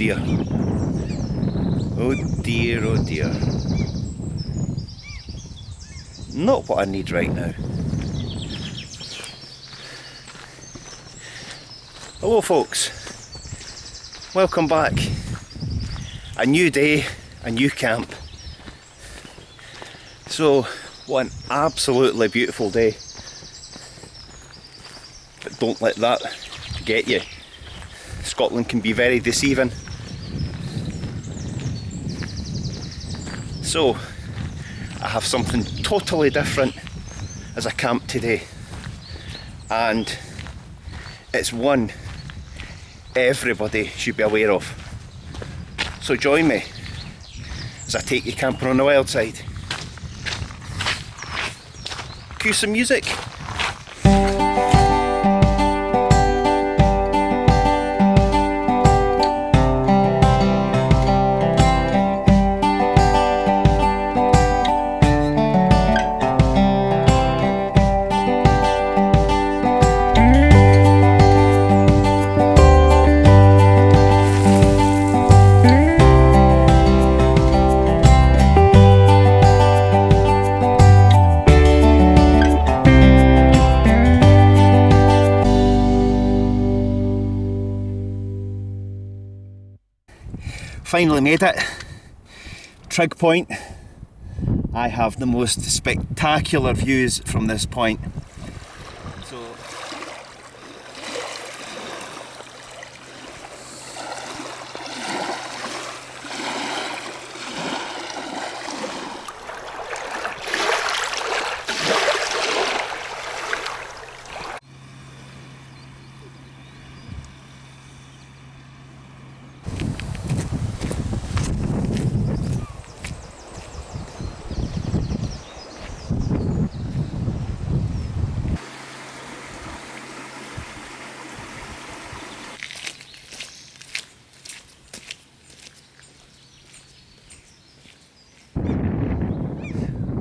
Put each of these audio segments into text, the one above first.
dear. Oh dear, oh dear. Not what I need right now. Hello folks, welcome back. A new day, a new camp. So, what an absolutely beautiful day. But don't let that get you. Scotland can be very deceiving. So, I have something totally different as a camp today. And it's one everybody should be aware of. So join me as I take you camping on the wild side. Cue some music. Finally made it. Trig Point. I have the most spectacular views from this point. So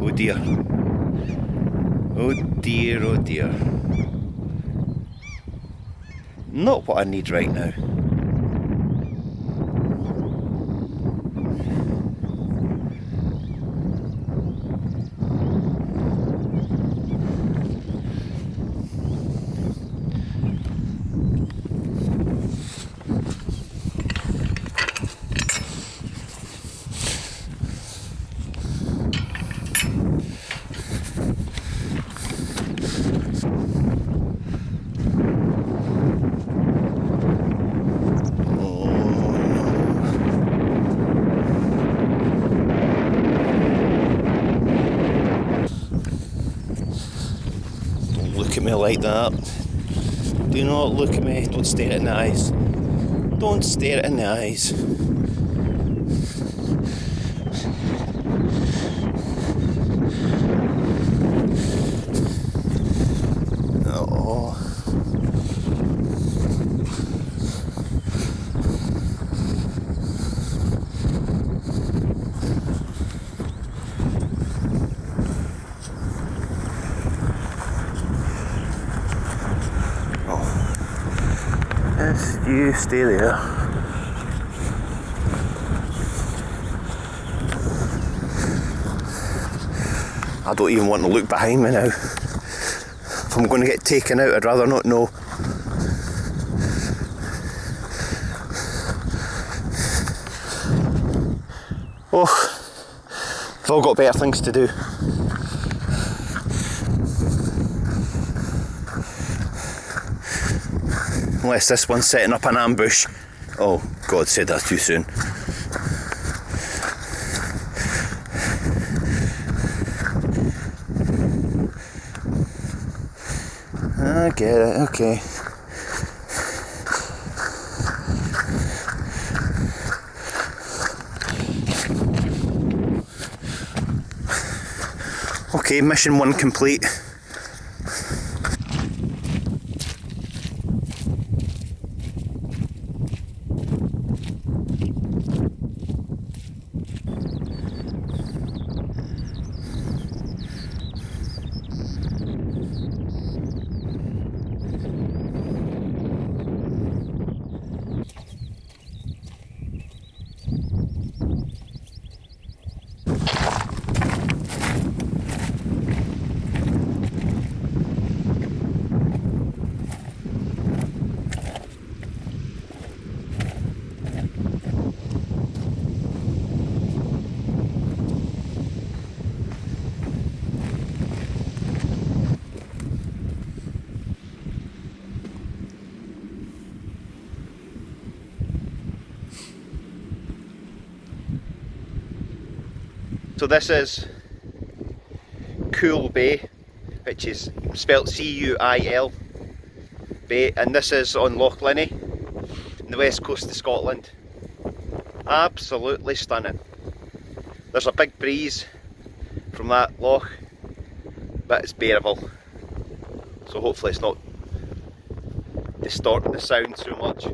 oh dear. Oh dear, oh dear. Not what I need right now. Look at me like that. Do not look at me. Don't stare in the eyes. Don't stare in the eyes. Oh. Yes, you stay there. I don't even want to look behind me now. If I'm going to get taken out, I'd rather not know. Oh, I've all got better things to do. Unless this one's setting up an ambush. Oh, God, said that too soon. I get it, okay. Okay, mission 1 complete. So this is Cool Bay, which is spelt C-U-I-L Bay, and this is on Loch Linnhe, on the west coast of Scotland. Absolutely stunning. There's a big breeze from that loch, but it's bearable. So hopefully it's not distorting the sound so much.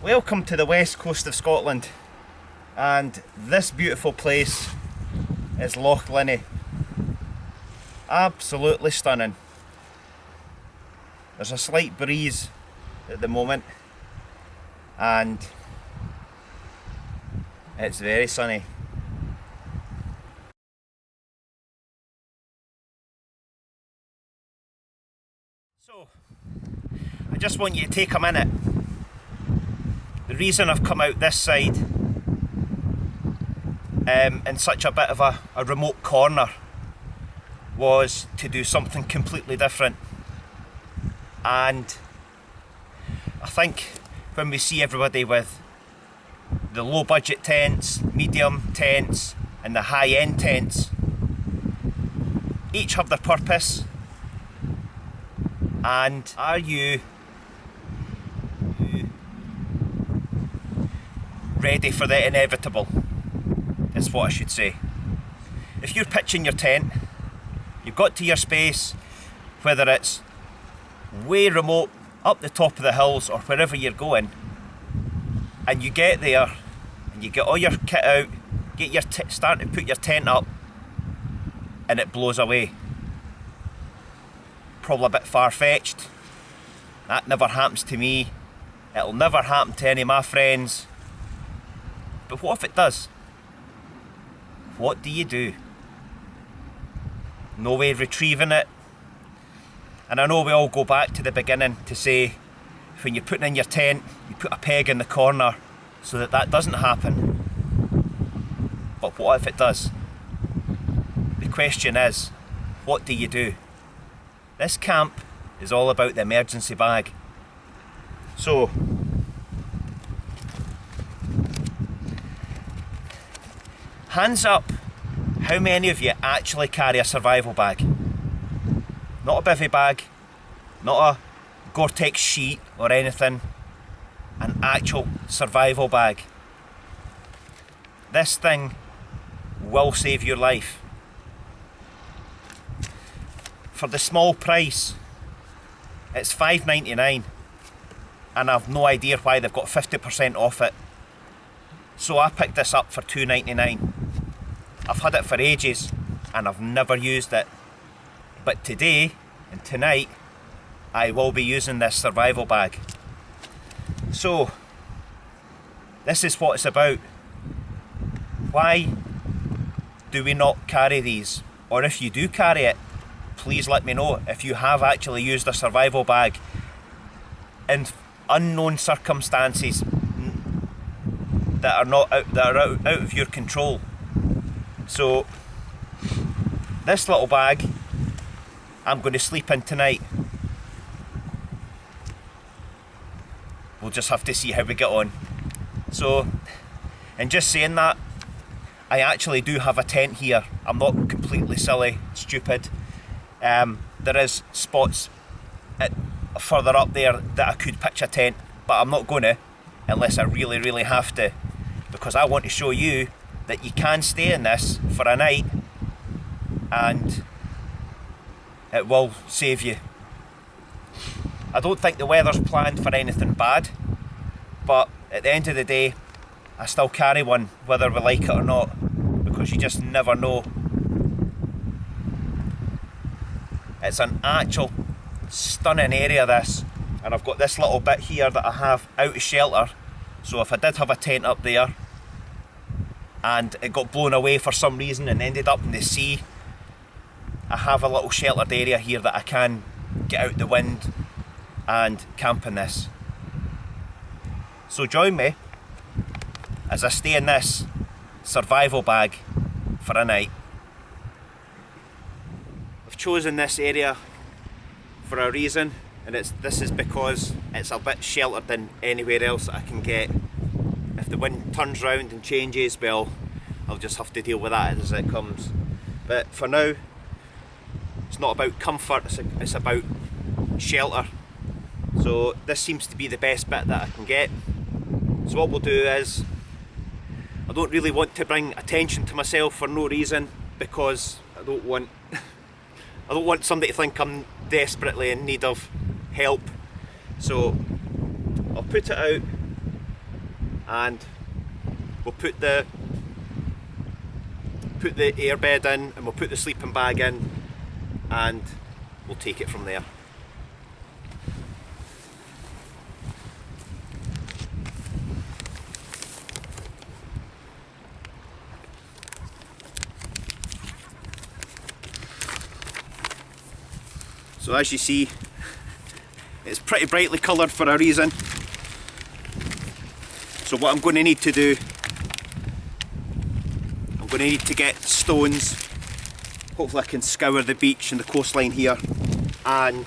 Welcome to the west coast of Scotland, and this beautiful place is Loch Linnhe. Absolutely stunning. There's a slight breeze at the moment and it's very sunny. So, I just want you to take a minute. The reason I've come out this side in such a bit of a remote corner was to do something completely different. And I think when we see everybody with the low budget tents, medium tents and the high end tents, each have their purpose. And are you ready for the inevitable, is what I should say. If you're pitching your tent, you've got to your space, whether it's way remote, up the top of the hills or wherever you're going, and you get there and you get all your kit out, get your starting to put your tent up, and it blows away. Probably a bit far-fetched. That never happens to me. It'll never happen to any of my friends. But what if it does? What do you do? No way of retrieving it. And I know we all go back to the beginning to say, when you're putting in your tent, you put a peg in the corner so that that doesn't happen. But what if it does? The question is, what do you do? This camp is all about the emergency bag. So, hands up, how many of you actually carry a survival bag? Not a bivvy bag, not a Gore-Tex sheet or anything, an actual survival bag. This thing will save your life. For the small price, it's $5.99, and I've no idea why they've got 50% off it. So I picked this up for $2.99. I've had it for ages and I've never used it. But today and tonight, I will be using this survival bag. So, this is what it's about. Why do we not carry these? Or if you do carry it, please let me know if you have actually used a survival bag in unknown circumstances that are out of your control. So this little bag I'm going to sleep in tonight. We'll just have to see how we get on. So, and just saying that, I actually do have a tent here. I'm not completely silly, stupid. There is spots further up there that I could pitch a tent, but I'm not going to unless I really, really have to, because I want to show you that you can stay in this for a night and it will save you. I don't think the weather's planned for anything bad, but at the end of the day, I still carry one whether we like it or not, because you just never know It's an actual stunning area, this, and I've got this little bit here that I have out of shelter, so if I did have a tent up there and it got blown away for some reason and ended up in the sea, I have a little sheltered area here that I can get out the wind and camp in this. So join me as I stay in this survival bag for a night. I've chosen this area for a reason, and this is because it's a bit sheltered than anywhere else that I can get. If the wind turns round and changes, well, I'll just have to deal with that as it comes. But for now, it's not about comfort, it's about shelter. So this seems to be the best bit that I can get. So what we'll do is, I don't really want to bring attention to myself for no reason, because I don't want somebody to think I'm desperately in need of help. So I'll put it out and we'll put the airbed in, and we'll put the sleeping bag in, and we'll take it from there. So as you see, it's pretty brightly coloured for a reason. So what I'm going to need to do, I'm going to need to get stones. Hopefully I can scour the beach and the coastline here and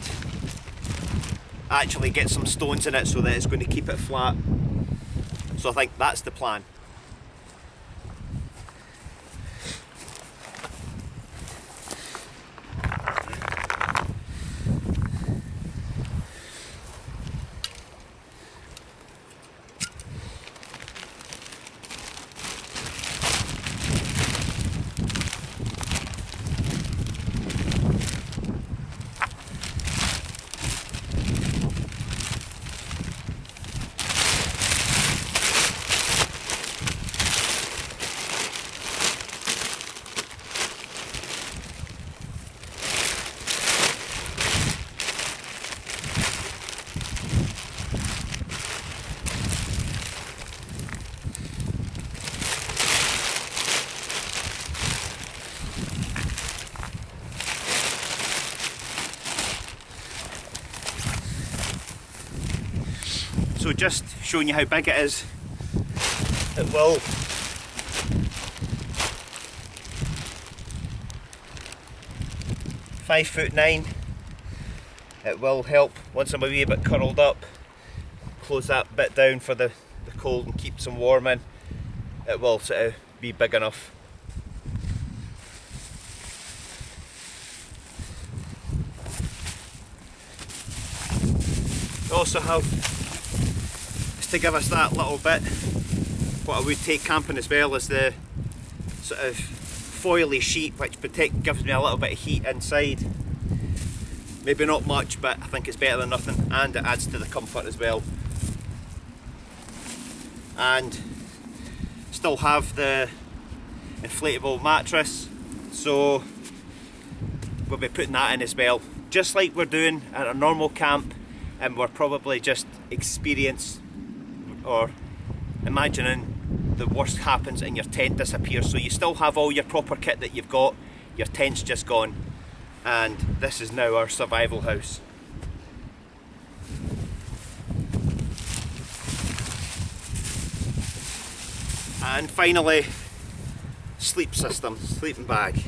actually get some stones in it so that it's going to keep it flat. So I think that's the plan. So just showing you how big it is, it will (5'9". It will help once I'm a wee bit curled up, close that bit down for the cold and keep some warm in. It will sort of be big enough. Also have, to give us that little bit, what I would take camping as well is the sort of foily sheet which gives me a little bit of heat inside. Maybe not much, but I think it's better than nothing, and it adds to the comfort as well. And still have the inflatable mattress, so we'll be putting that in as well, just like we're doing at a normal camp, and we're probably just experienced or imagining the worst happens and your tent disappears. So you still have all your proper kit that you've got, your tent's just gone, and this is now our survival house. And finally, sleep system, sleeping bag.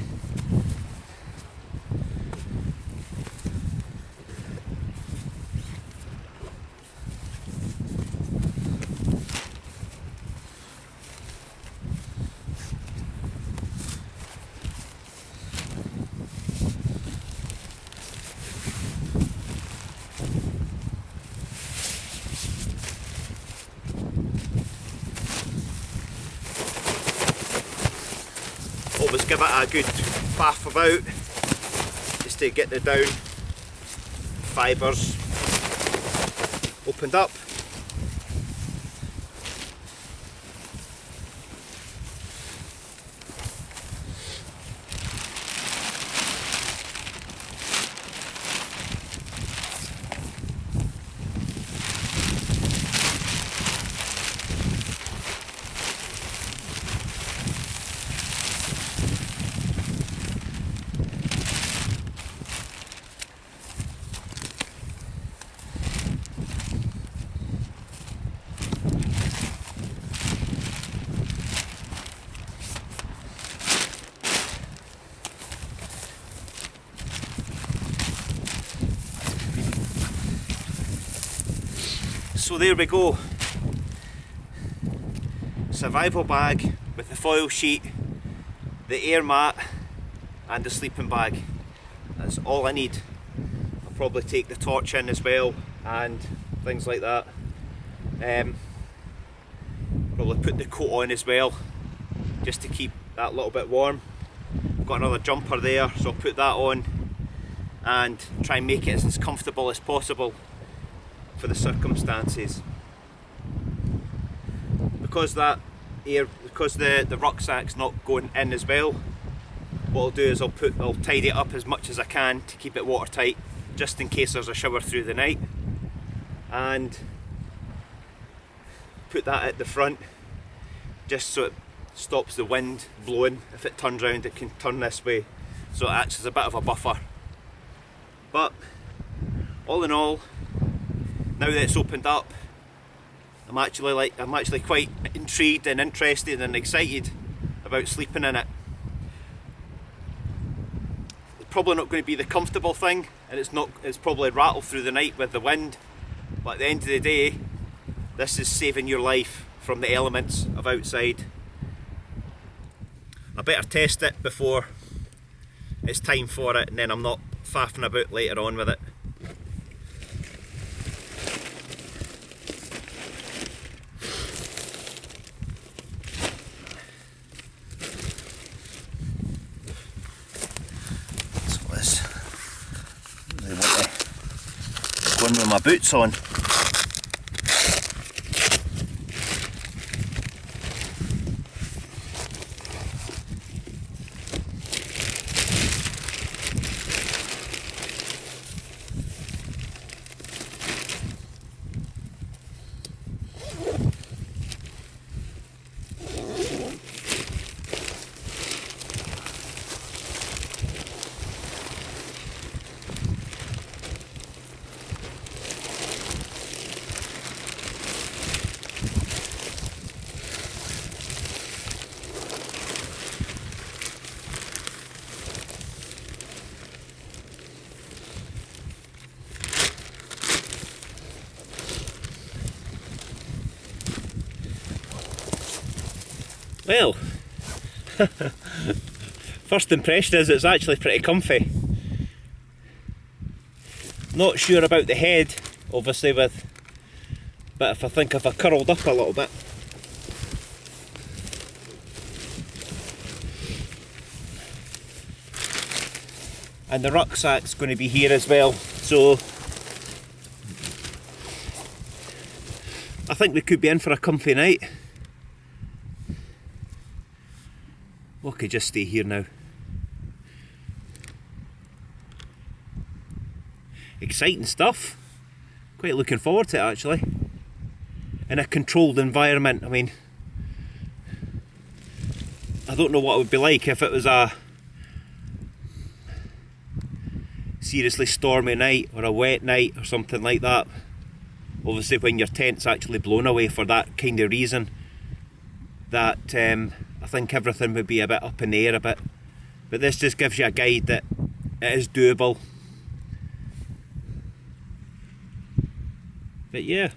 Always give it a good faff about just to get the down fibres opened up. So there we go. Survival bag with the foil sheet, the air mat and the sleeping bag. That's all I need. I'll probably take the torch in as well and things like that. Probably put the coat on as well, just to keep that little bit warm. I've got another jumper there, so I'll put that on and try and make it as comfortable as possible for the circumstances. Because the rucksack's not going in as well, what I'll do is I'll tidy it up as much as I can to keep it watertight, just in case there's a shower through the night, and put that at the front just so it stops the wind blowing. If it turns around, it can turn this way, so it acts as a bit of a buffer. But all in all, now that it's opened up, I'm actually quite intrigued and interested and excited about sleeping in it. It's probably not going to be the comfortable thing, and it's probably rattle through the night with the wind, but at the end of the day, this is saving your life from the elements of outside. I better test it before it's time for it, and then I'm not faffing about later on with it. So I want to go in with my boots on. Well, first impression is it's actually pretty comfy. Not sure about the head, obviously, but if I curled up a little bit. And the rucksack's going to be here as well, so I think we could be in for a comfy night. I could just stay here now. Exciting stuff. Quite looking forward to it, actually. In a controlled environment. I mean, I don't know what it would be like if it was a seriously stormy night or a wet night or something like that. Obviously when your tent's actually blown away for that kind of reason, that I think everything would be a bit up in the air a bit, but this just gives you a guide that it is doable. But yeah,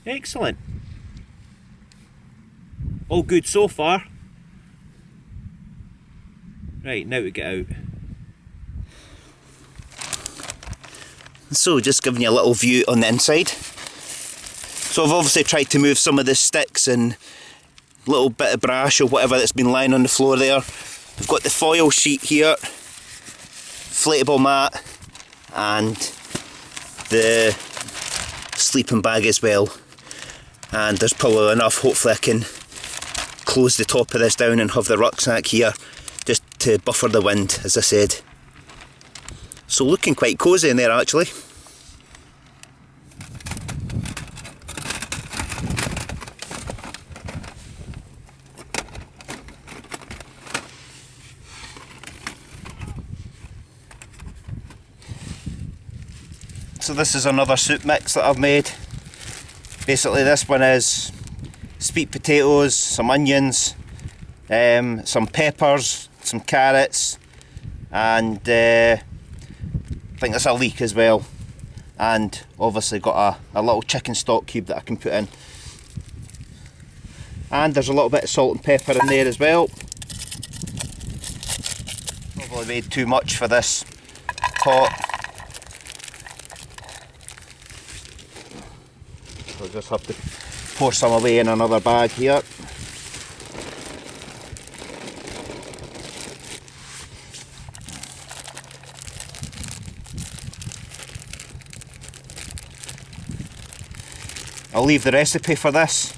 excellent, all good so far. Right, now to get out. So just giving you a little view on the inside. So I've obviously tried to move some of the sticks and little bit of brash or whatever that's been lying on the floor there. We've got the foil sheet here, inflatable mat, and the sleeping bag as well. And there's probably enough, hopefully I can close the top of this down and have the rucksack here just to buffer the wind, as I said. So looking quite cosy in there actually. So this is another soup mix that I've made. Basically this one is sweet potatoes, some onions, some peppers, some carrots, and I think there's a leak as well, and obviously got a little chicken stock cube that I can put in, and there's a little bit of salt and pepper in there as well. Probably made too much for this pot. I'll just have to pour some away in another bag here. I'll leave the recipe for this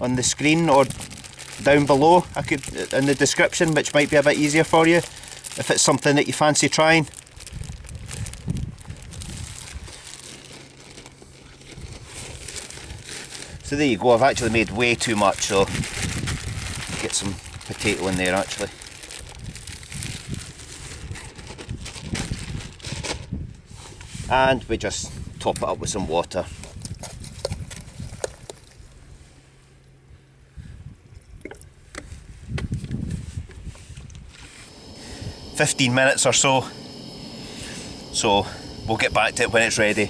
on the screen or down below, I could in the description, which might be a bit easier for you if it's something that you fancy trying. So there you go, I've actually made way too much, so get some potato in there actually. And we just top it up with some water. "15 minutes or so we'll get back to it when it's ready.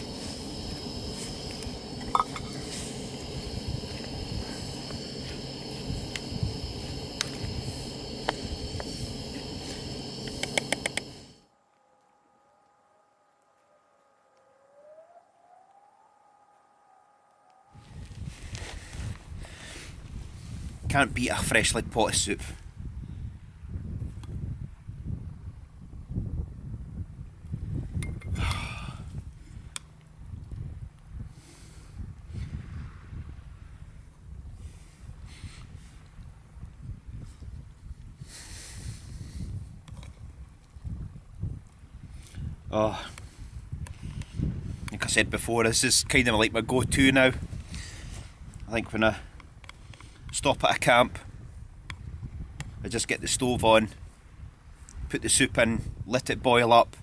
Can't beat a freshly pot of soup. Oh, like I said before, this is kind of like my go-to now. I think when I stop at a camp, I just get the stove on, put the soup in, let it boil up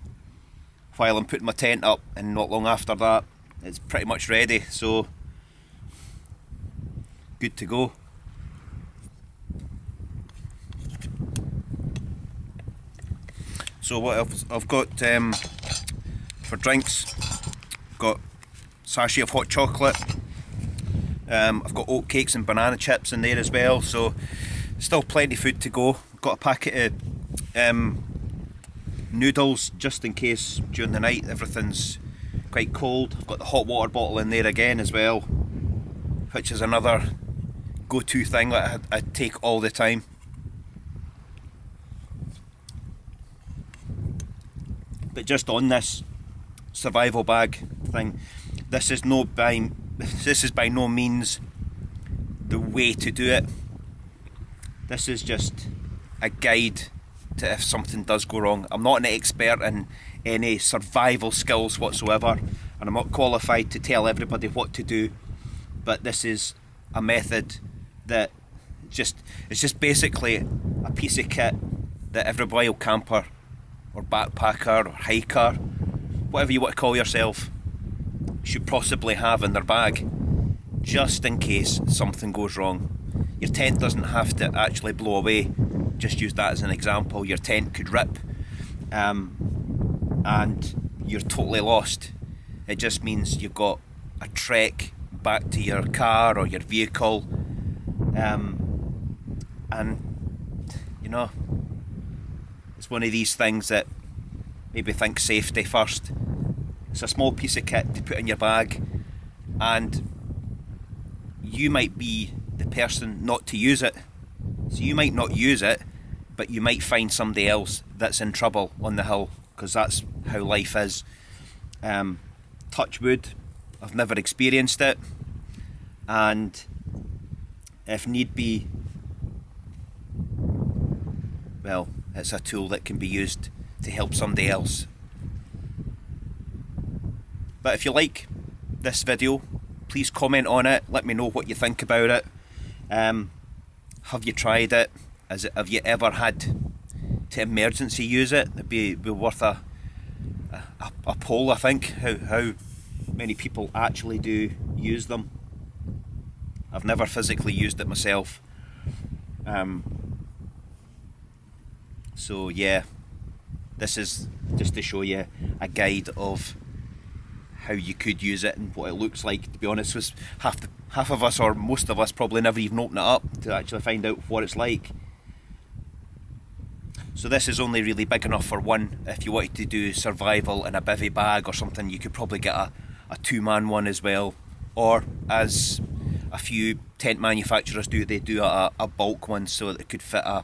while I'm putting my tent up, and not long after that it's pretty much ready, so good to go. So what I've got for drinks, I've got a sachet of hot chocolate, I've got oat cakes and banana chips in there as well, so still plenty of food to go. I've got a packet of noodles just in case during the night everything's quite cold. I've got the hot water bottle in there again as well, which is another go-to thing that I take all the time. But just on this survival bag thing, this is by no means the way to do it. This is just a guide to if something does go wrong. I'm not an expert in any survival skills whatsoever, and I'm not qualified to tell everybody what to do, but this is a method that it's just basically a piece of kit that every wild camper or backpacker or hiker, whatever you want to call yourself, should possibly have in their bag, just in case something goes wrong. Your tent doesn't have to actually blow away, just use that as an example. Your tent could rip and you're totally lost. It just means you've got a trek back to your car or your vehicle, and you know, it's one of these things that maybe think safety first. It's a small piece of kit to put in your bag, and you might be the person not to use it. So you might not use it, but you might find somebody else that's in trouble on the hill, because that's how life is. Touch wood, I've never experienced it, and if need be, well, it's a tool that can be used to help somebody else. But if you like this video, please comment on it, let me know what you think about it. Have you tried it? Have you ever had to emergency use it? It'd be worth a poll, I think, how many people actually do use them. I've never physically used it myself. So yeah, this is just to show you a guide of how you could use it and what it looks like. To be honest, with half of us, or most of us, probably never even open it up to actually find out what it's like. So this is only really big enough for one. If you wanted to do survival in a bivvy bag or something, you could probably get a two-man one as well, or as a few tent manufacturers do, they do a bulk one so that it could fit a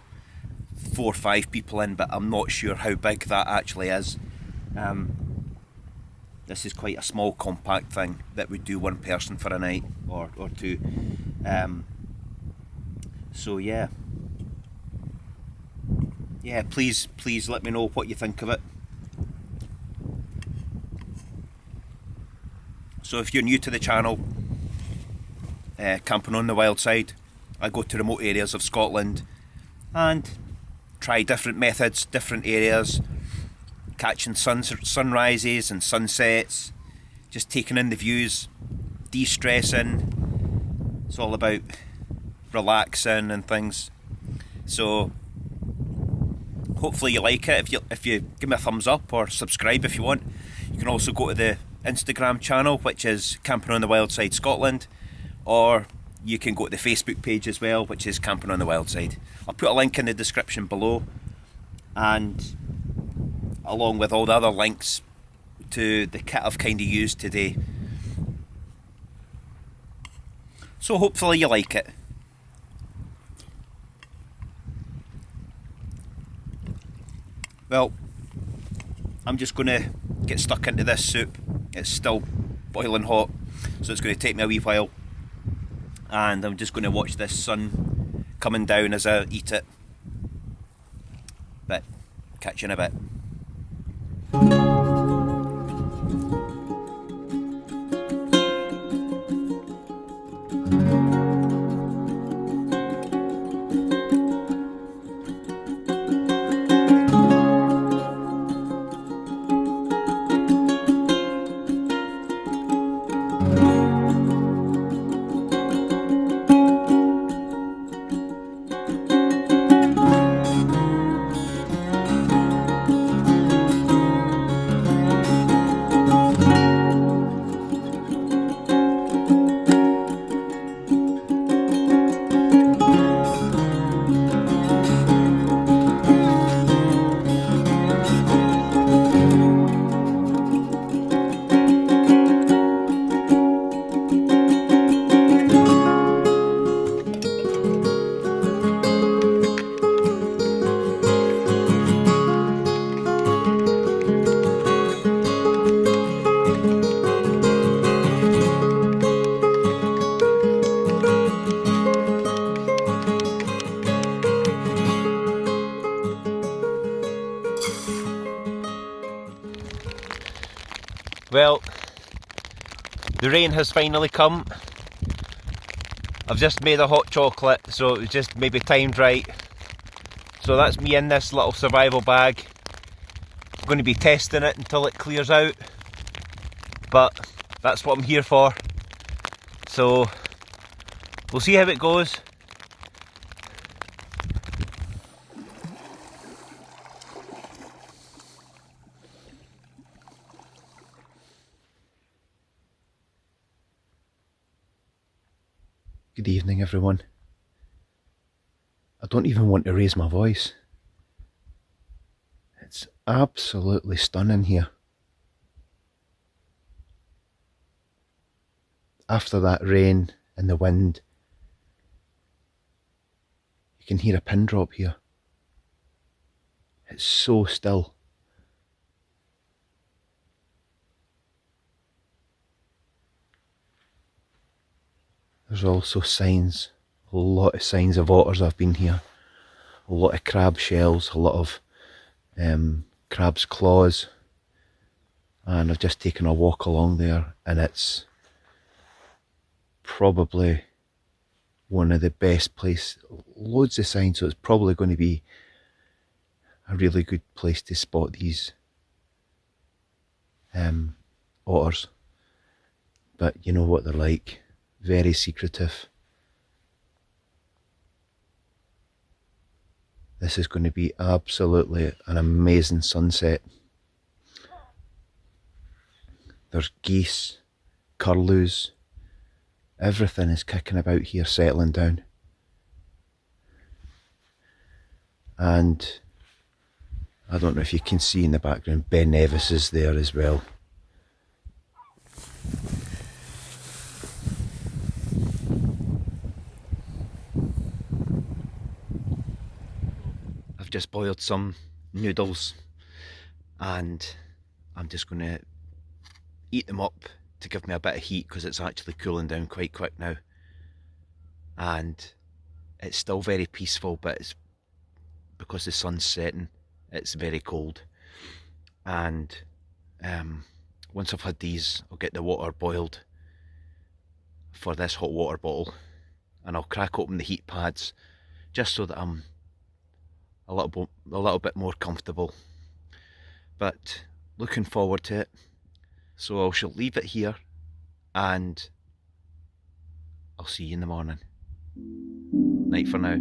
4 or 5 people in, but I'm not sure how big that actually is. This is quite a small compact thing that would do one person for a night or two. So yeah, please let me know what you think of it. So if you're new to the channel, camping on the wild side, I go to remote areas of Scotland and try different methods, different areas, catching sunrises and sunsets, just taking in the views, de-stressing. It's all about relaxing and things. So hopefully you like it. If you give me a thumbs up or subscribe if you want. You can also go to the Instagram channel, which is Camping on the Wild Side Scotland, or you can go to the Facebook page as well, which is Camping on the Wild Side. I'll put a link in the description below, and along with all the other links to the kit I've kind of used today. So hopefully you like it. Well, I'm just going to get stuck into this soup. It's still boiling hot, so it's going to take me a wee while, and I'm just going to watch this sun coming down as I eat it. But catch you in a bit. Well, the rain has finally come. I've just made a hot chocolate, so it was just maybe timed right. So that's me in this little survival bag. I'm going to be testing it until it clears out, but that's what I'm here for. So we'll see how it goes. Good evening, everyone. I don't even want to raise my voice. It's absolutely stunning here. After that rain and the wind, you can hear a pin drop here. It's so still. There's also signs, a lot of signs of otters have been here. A lot of crab shells, a lot of crab's claws. And I've just taken a walk along there, and it's probably one of the best places. Loads of signs, so it's probably going to be a really good place to spot these otters. But you know what they're like. Very secretive. This is going to be absolutely an amazing sunset. There's geese, curlews, everything is kicking about here, settling down. And I don't know if you can see in the background, Ben Nevis is there as well. I've just boiled some noodles and I'm just going to eat them up to give me a bit of heat, because it's actually cooling down quite quick now. And it's still very peaceful, but it's because the sun's setting, it's very cold. And once I've had these, I'll get the water boiled for this hot water bottle, and I'll crack open the heat pads just so that I'm a little bit more comfortable. But looking forward to it. So I shall leave it here, and I'll see you in the morning. Night for now.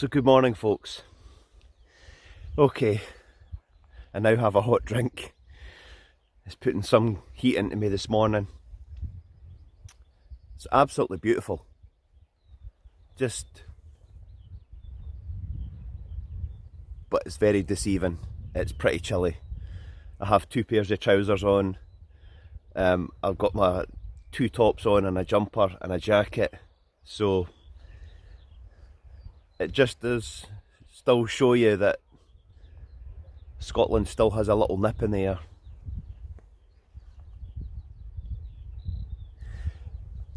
So good morning, folks. Okay, I now have a hot drink. It's putting some heat into me this morning. It's absolutely beautiful. But it's very deceiving. It's pretty chilly. I have 2 pairs of trousers on. I've got my 2 tops on and a jumper and a jacket. So it just does still show you that Scotland still has a little nip in the air.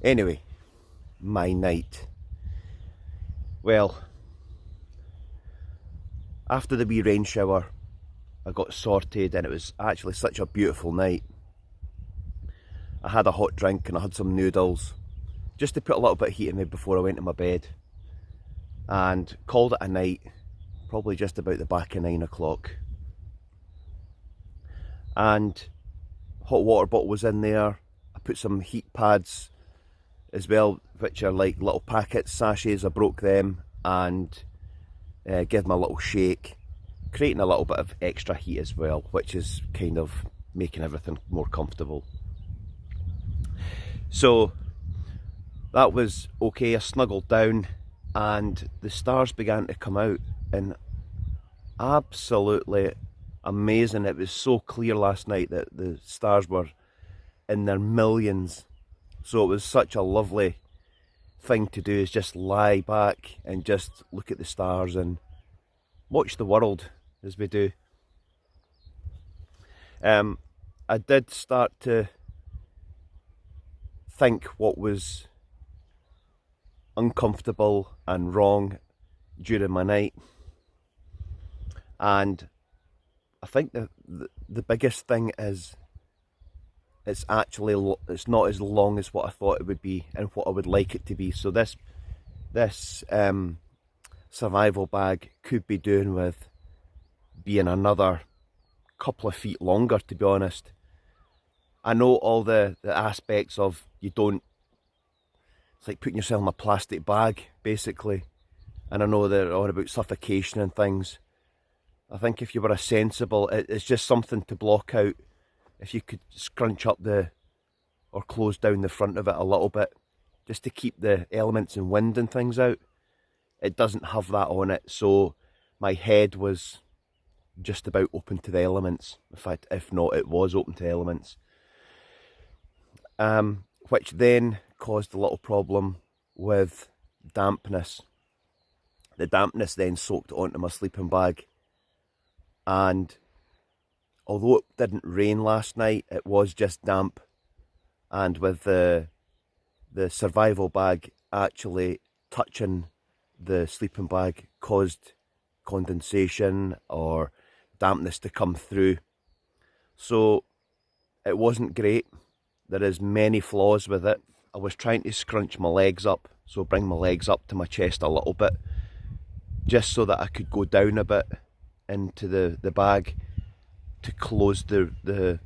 Anyway, my night. Well, after the wee rain shower, I got sorted and it was actually such a beautiful night. I had a hot drink and I had some noodles just to put a little bit of heat in me before I went to my bed, and called it a night, probably just about the back of 9 o'clock. And hot water bottle was in there. I put some heat pads as well, which are like little packets, sachets. I broke them and gave them a little shake, creating a little bit of extra heat as well, which is kind of making everything more comfortable. So that was okay. I snuggled down and the stars began to come out, and absolutely amazing. It was so clear last night that the stars were in their millions. So it was such a lovely thing to do, is just lie back and just look at the stars and watch the world as we do. I did start to think what was uncomfortable and wrong during my night, and I think the biggest thing is it's not as long as what I thought it would be and what I would like it to be. So this survival bag could be doing with being another couple of feet longer, to be honest. I know all the aspects of it's like putting yourself in a plastic bag, basically. And I know they're all about suffocation and things. I think if you were a sensible, it's just something to block out. If you could scrunch up or close down the front of it a little bit, just to keep the elements and wind and things out. It doesn't have that on it, so my head was just about open to the elements. In fact, if not, it was open to elements. Which then caused a little problem with dampness. The dampness then soaked onto my sleeping bag, and although it didn't rain last night, it was just damp, and with the survival bag actually touching the sleeping bag caused condensation or dampness to come through. So it wasn't great. There is many flaws with it. I was trying to scrunch my legs up, so bring my legs up to my chest a little bit, just so that I could go down a bit into the bag to close the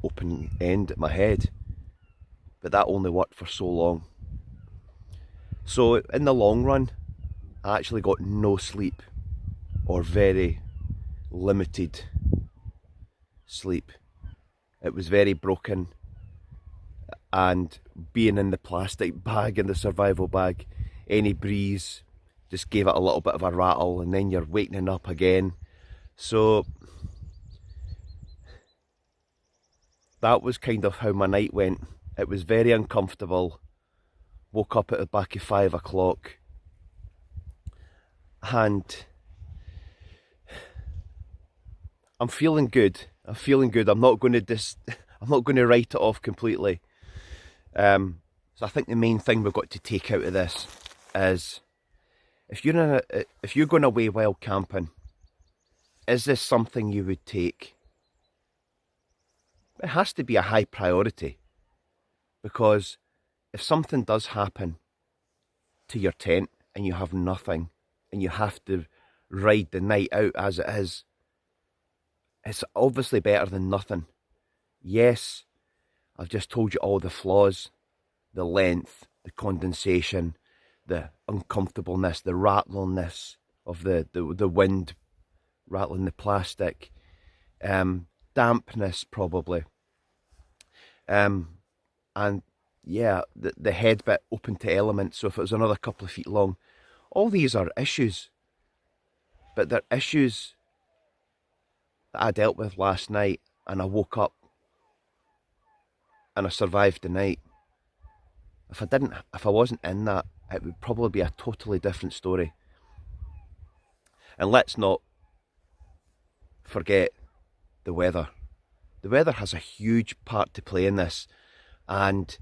open end at my head. But that only worked for so long. So in the long run, I actually got no sleep, or very limited sleep. It was very broken, and being in the plastic bag, in the survival bag, any breeze just gave it a little bit of a rattle, and then you're waking up again. So that was kind of how my night went. It was very uncomfortable. Woke up at the back of 5 o'clock, and I'm feeling good. I'm not going to write it off completely. So I think the main thing we've got to take out of this is, if you're going away wild camping, is this something you would take? It has to be a high priority, because if something does happen to your tent and you have nothing and you have to ride the night out as it is, it's obviously better than nothing. Yes, I've just told you all the flaws, the length, the condensation, the uncomfortableness, the rattlingness of the wind rattling the plastic, dampness probably, and yeah, the head bit open to elements. So if it was another couple of feet long, all these are issues, but they're issues that I dealt with last night, and I woke up and I survived the night. If I wasn't in that, it would probably be a totally different story. And let's not forget the weather. The weather has a huge part to play in this, and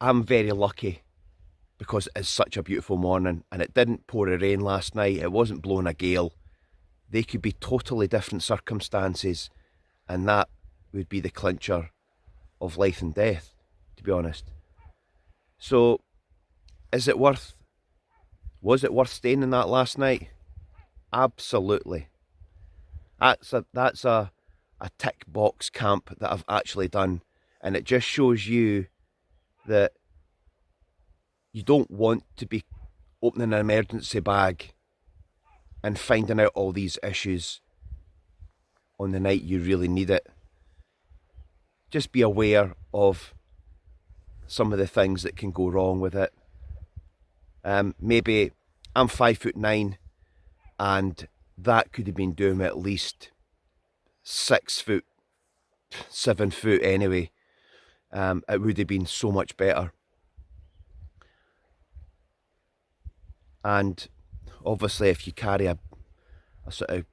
I'm very lucky because it's such a beautiful morning and it didn't pour a rain last night. It wasn't blowing a gale. They could be totally different circumstances, and that would be the clincher of life and death, to be honest. So, was it worth staying in that last night? Absolutely. That's a tick box camp that I've actually done, and it just shows you that you don't want to be opening an emergency bag and finding out all these issues on the night you really need it. Just be aware of some of the things that can go wrong with it. Maybe I'm 5'9", and that could have been doing me at least 6 foot, 7 foot anyway. It would have been so much better. And obviously if you carry a sort of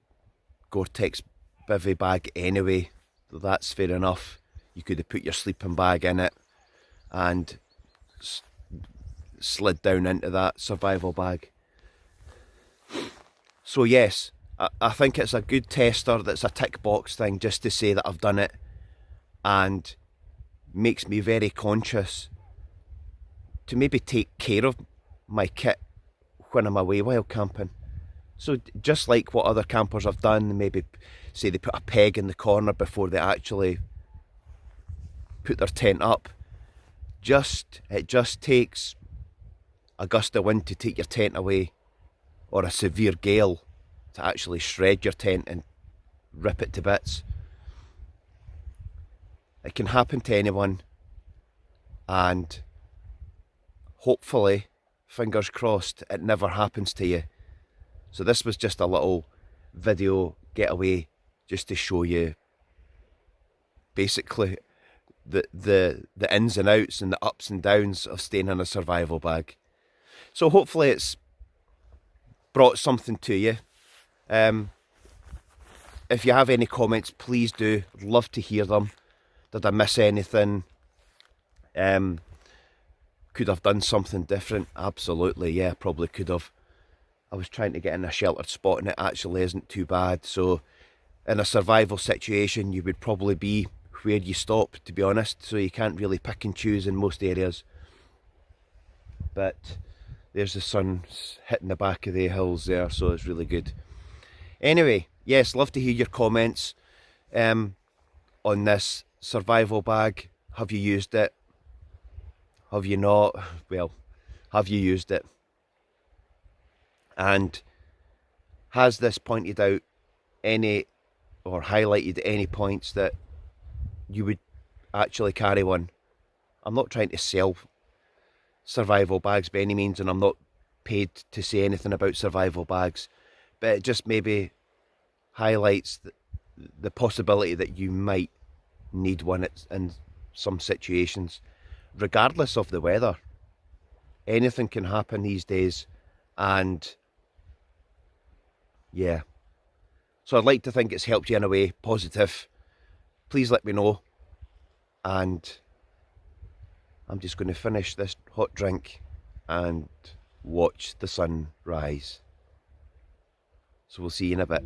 Gore-Tex bivy bag anyway, that's fair enough. You could have put your sleeping bag in it and slid down into that survival bag. So yes, I think it's a good tester that's a tick box thing, just to say that I've done it, and makes me very conscious to maybe take care of my kit when I'm away wild camping. So just like what other campers have done, maybe say they put a peg in the corner before they actually put their tent up. It just takes a gust of wind to take your tent away, or a severe gale to actually shred your tent and rip it to bits. It can happen to anyone, and hopefully, fingers crossed, it never happens to you. So this was just a little video getaway just to show you basically the ins and outs and the ups and downs of staying in a survival bag. So hopefully it's brought something to you. If you have any comments, please do. I'd love to hear them. Did I miss anything? Could have done something different? Absolutely, yeah, probably could have. I was trying to get in a sheltered spot and it actually isn't too bad. So in a survival situation, you would probably be where you stop, to be honest. So you can't really pick and choose in most areas. But there's the sun hitting the back of the hills there, so it's really good. Anyway, yes, love to hear your comments on this survival bag. Have you used it? Have you not? Well, have you used it? And has this pointed out any, or highlighted any points that you would actually carry one? I'm not trying to sell survival bags by any means, and I'm not paid to say anything about survival bags, but it just maybe highlights the possibility that you might need one in some situations, regardless of the weather. Anything can happen these days, and yeah. So I'd like to think it's helped you in a way positive. Please let me know, and I'm just going to finish this hot drink and watch the sun rise. So we'll see you in a bit.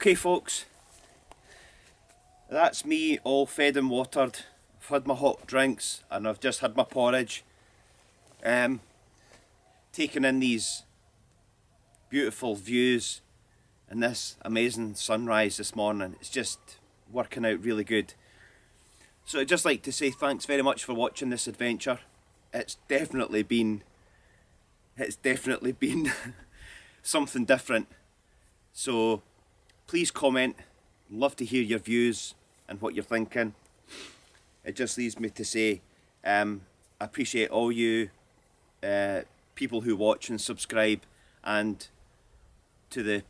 Okay folks, that's me all fed and watered. I've had my hot drinks and I've just had my porridge. Taking in these beautiful views and this amazing sunrise this morning. It's just working out really good. So I'd just like to say thanks very much for watching this adventure. It's definitely been something different. So please comment. Love to hear your views and what you're thinking. It just leaves me to say I appreciate all you people who watch and subscribe, and to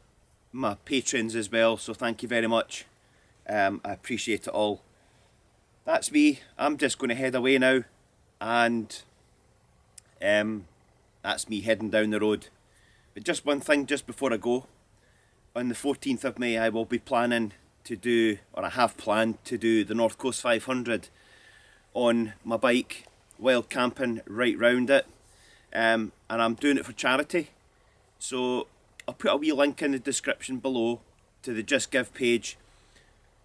my patrons as well, so thank you very much. I appreciate it all. That's me. I'm just going to head away now, and that's me heading down the road. But just one thing just before I go. On the 14th of May I will be planning to do, or I have planned to do, the North Coast 500 on my bike while camping right round it. And I'm doing it for charity. So I'll put a wee link in the description below to the Just Give page.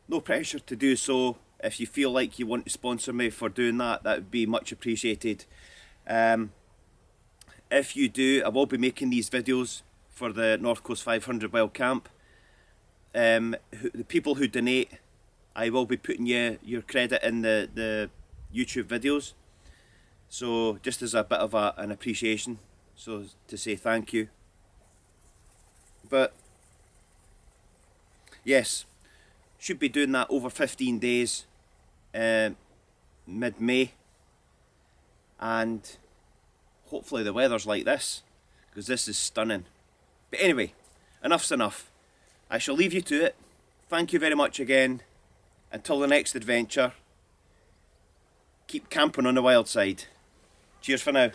No pressure to do so. If you feel like you want to sponsor me for doing that, that would be much appreciated. If you do, I will be making these videos for the North Coast 500 while camp. The people who donate, I will be putting your credit in the YouTube videos. So just as a bit of an appreciation, so to say thank you. But yes, should be doing that over 15 days, mid-May, and hopefully the weather's like this, because this is stunning. But anyway, enough's enough. I shall leave you to it. Thank you very much again. Until the next adventure, keep camping on the wild side. Cheers for now.